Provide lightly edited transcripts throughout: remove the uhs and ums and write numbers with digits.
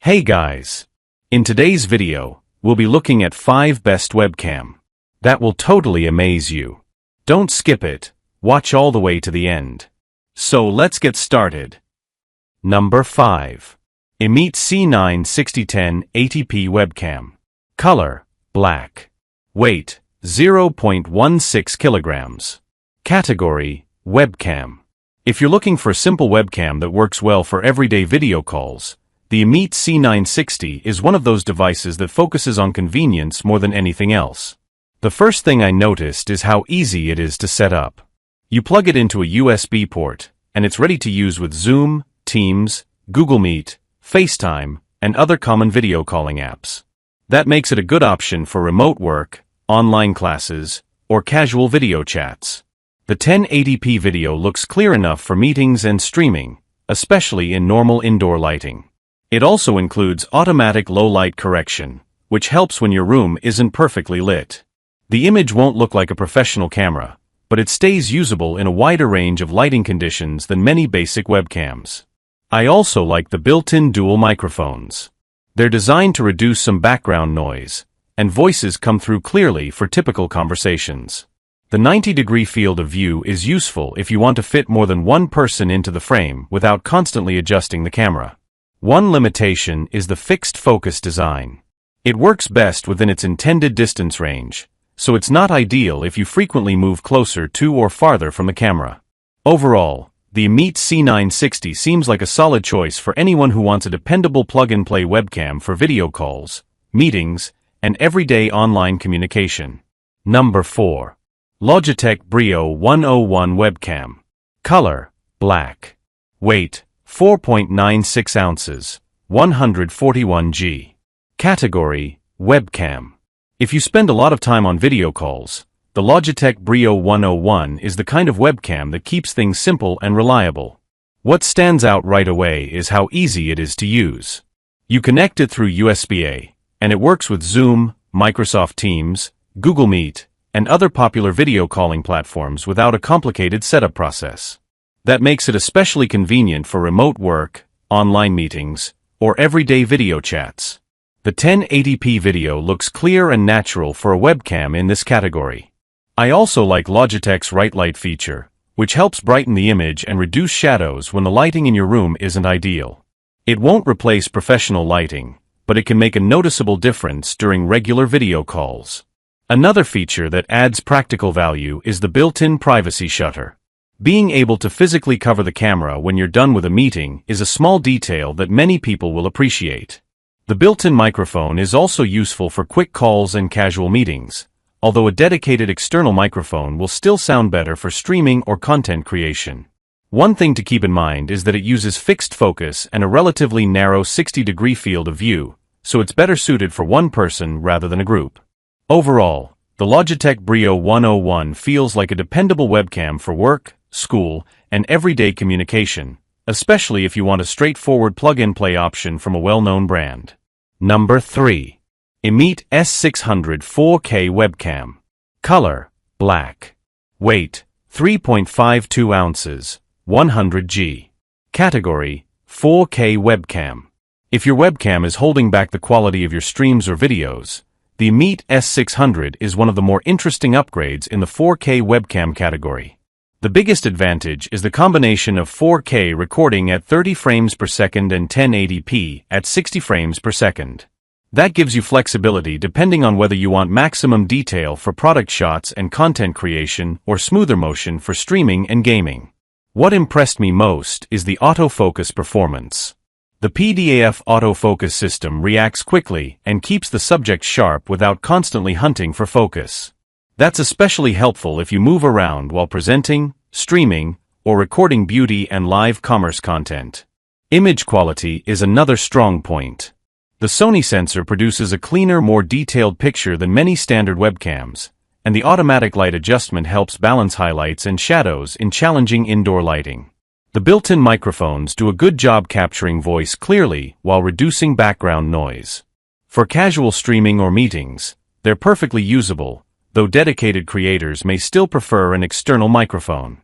Hey guys! In today's video, we'll be looking at 5 best webcam that will totally amaze you. Don't skip it, watch all the way to the end. So let's get started. Number 5. EMEET C980 1080p webcam. Color, black. Weight, 0.16 kilograms. Category, webcam. If you're looking for a simple webcam that works well for everyday video calls, the EMEET C980 is one of those devices that focuses on convenience more than anything else. The first thing I noticed is how easy it is to set up. You plug it into a USB port, and it's ready to use with Zoom, Teams, Google Meet, FaceTime, and other common video calling apps. That makes it a good option for remote work, online classes, or casual video chats. The 1080p video looks clear enough for meetings and streaming, especially in normal indoor lighting. It also includes automatic low-light correction, which helps when your room isn't perfectly lit. The image won't look like a professional camera, but it stays usable in a wider range of lighting conditions than many basic webcams. I also like the built-in dual microphones. They're designed to reduce some background noise, and voices come through clearly for typical conversations. The 90-degree field of view is useful if you want to fit more than one person into the frame without constantly adjusting the camera. One limitation is the fixed focus design. It works best within its intended distance range, so it's not ideal if you frequently move closer to or farther from the camera. Overall, the EMEET C980 seems like a solid choice for anyone who wants a dependable plug-and-play webcam for video calls, meetings, and everyday online communication. Number 4. Logitech Brio 101 webcam. Color, black. Weight, 4.96 ounces, 141 G. Category, webcam. If you spend a lot of time on video calls, the Logitech Brio 101 is the kind of webcam that keeps things simple and reliable. What stands out right away is how easy it is to use. You connect it through USB-A, and it works with Zoom, Microsoft Teams, Google Meet, and other popular video calling platforms without a complicated setup process. That makes it especially convenient for remote work, online meetings, or everyday video chats. The 1080p video looks clear and natural for a webcam in this category. I also like Logitech's Bright Light feature, which helps brighten the image and reduce shadows when the lighting in your room isn't ideal. It won't replace professional lighting, but it can make a noticeable difference during regular video calls. Another feature that adds practical value is the built-in privacy shutter. Being able to physically cover the camera when you're done with a meeting is a small detail that many people will appreciate. The built-in microphone is also useful for quick calls and casual meetings, although a dedicated external microphone will still sound better for streaming or content creation. One thing to keep in mind is that it uses fixed focus and a relatively narrow 60-degree field of view, so it's better suited for one person rather than a group. Overall, the Logitech Brio 101 feels like a dependable webcam for work, school, and everyday communication, especially if you want a straightforward plug-and-play option from a well-known brand. Number 3. EMEET S600 4K webcam. Color, black. Weight, 3.52 ounces, 100 G. Category, 4K webcam. If your webcam is holding back the quality of your streams or videos, the EMEET S600 is one of the more interesting upgrades in the 4K webcam category. The biggest advantage is the combination of 4K recording at 30 frames per second and 1080p at 60 frames per second. That gives you flexibility depending on whether you want maximum detail for product shots and content creation or smoother motion for streaming and gaming. What impressed me most is the autofocus performance. The PDAF autofocus system reacts quickly and keeps the subject sharp without constantly hunting for focus. That's especially helpful if you move around while presenting, streaming, or recording beauty and live commerce content. Image quality is another strong point. The Sony sensor produces a cleaner, more detailed picture than many standard webcams, and the automatic light adjustment helps balance highlights and shadows in challenging indoor lighting. The built-in microphones do a good job capturing voice clearly while reducing background noise. For casual streaming or meetings, they're perfectly usable, though dedicated creators may still prefer an external microphone.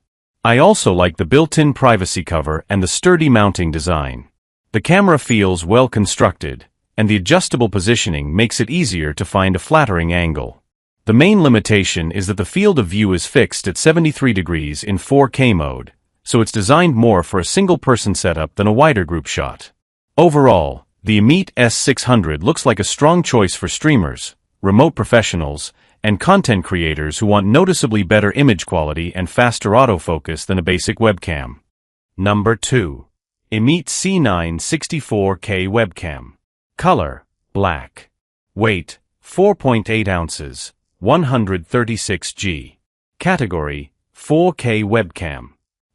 I also like the built-in privacy cover and the sturdy mounting design. The camera feels well constructed, and the adjustable positioning makes it easier to find a flattering angle. The main limitation is that the field of view is fixed at 73 degrees in 4K mode, so it's designed more for a single-person setup than a wider group shot. Overall, the EMEET C980 looks like a strong choice for streamers, remote professionals, and content creators who want noticeably better image quality and faster autofocus than a basic webcam. Number 2. EMEET C980 4K Webcam. Color: black. Weight: 4.8 ounces, 136 G. Category: 4K webcam.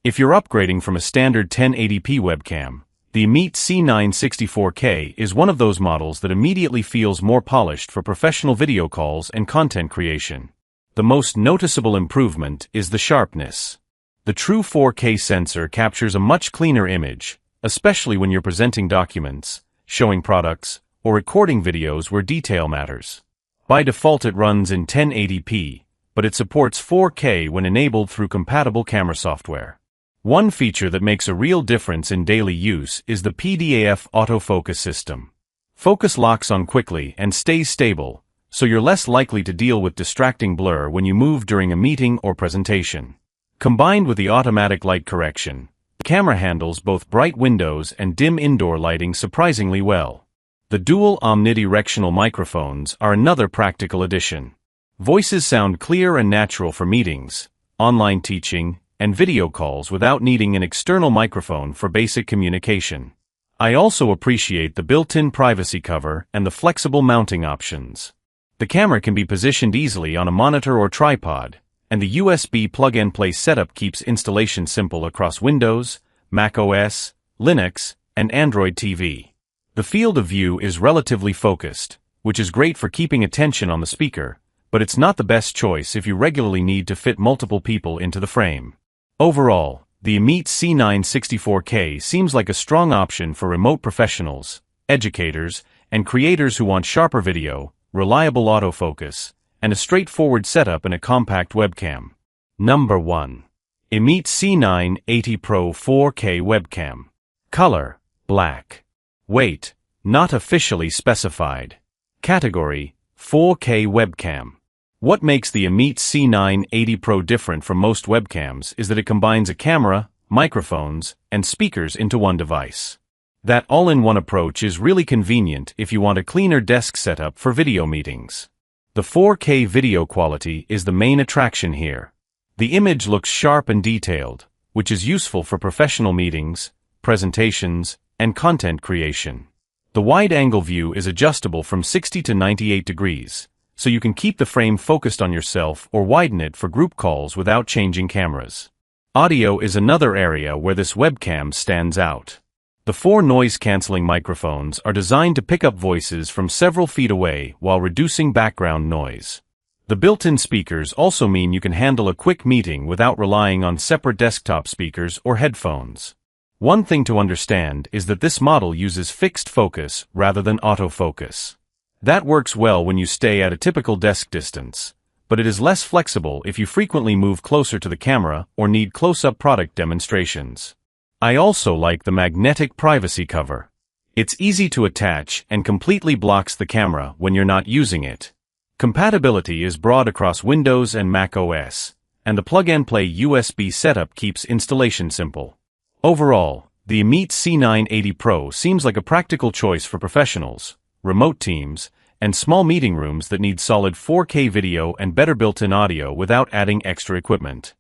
If you're upgrading from a standard 1080p webcam, the EMEET C980 4K is one of those models that immediately feels more polished for professional video calls and content creation. The most noticeable improvement is the sharpness. The true 4K sensor captures a much cleaner image, especially when you're presenting documents, showing products, or recording videos where detail matters. By default it runs in 1080p, but it supports 4K when enabled through compatible camera software. One feature that makes a real difference in daily use is the PDAF autofocus system. Focus locks on quickly and stays stable, so you're less likely to deal with distracting blur when you move during a meeting or presentation. Combined with the automatic light correction, the camera handles both bright windows and dim indoor lighting surprisingly well. The dual omnidirectional microphones are another practical addition. Voices sound clear and natural for meetings, online teaching, and video calls without needing an external microphone for basic communication. I also appreciate the built-in privacy cover and the flexible mounting options. The camera can be positioned easily on a monitor or tripod, and the USB plug-and-play setup keeps installation simple across Windows, Mac OS, Linux, and Android TV. The field of view is relatively focused, which is great for keeping attention on the speaker, but it's not the best choice if you regularly need to fit multiple people into the frame. Overall, the EMEET C980 4K seems like a strong option for remote professionals, educators, and creators who want sharper video, reliable autofocus, and a straightforward setup in a compact webcam. Number 1. EMEET C980 PRO 4K Webcam. Color: black. Weight: not officially specified. Category: 4K webcam. What makes the EMEET C980 PRO different from most webcams is that it combines a camera, microphones, and speakers into one device. That all-in-one approach is really convenient if you want a cleaner desk setup for video meetings. The 4K video quality is the main attraction here. The image looks sharp and detailed, which is useful for professional meetings, presentations, and content creation. The wide-angle view is adjustable from 60 to 98 degrees, so you can keep the frame focused on yourself or widen it for group calls without changing cameras. Audio is another area where this webcam stands out. The 4 noise-canceling microphones are designed to pick up voices from several feet away while reducing background noise. The built-in speakers also mean you can handle a quick meeting without relying on separate desktop speakers or headphones. One thing to understand is that this model uses fixed focus rather than autofocus. That works well when you stay at a typical desk distance, but it is less flexible if you frequently move closer to the camera or need close-up product demonstrations. I also like the magnetic privacy cover. It's easy to attach and completely blocks the camera when you're not using it. Compatibility is broad across Windows and Mac OS, and the plug-and-play USB setup keeps installation simple. Overall, the EMEET C980 PRO seems like a practical choice for professionals, remote teams, and small meeting rooms that need solid 4K video and better built-in audio without adding extra equipment.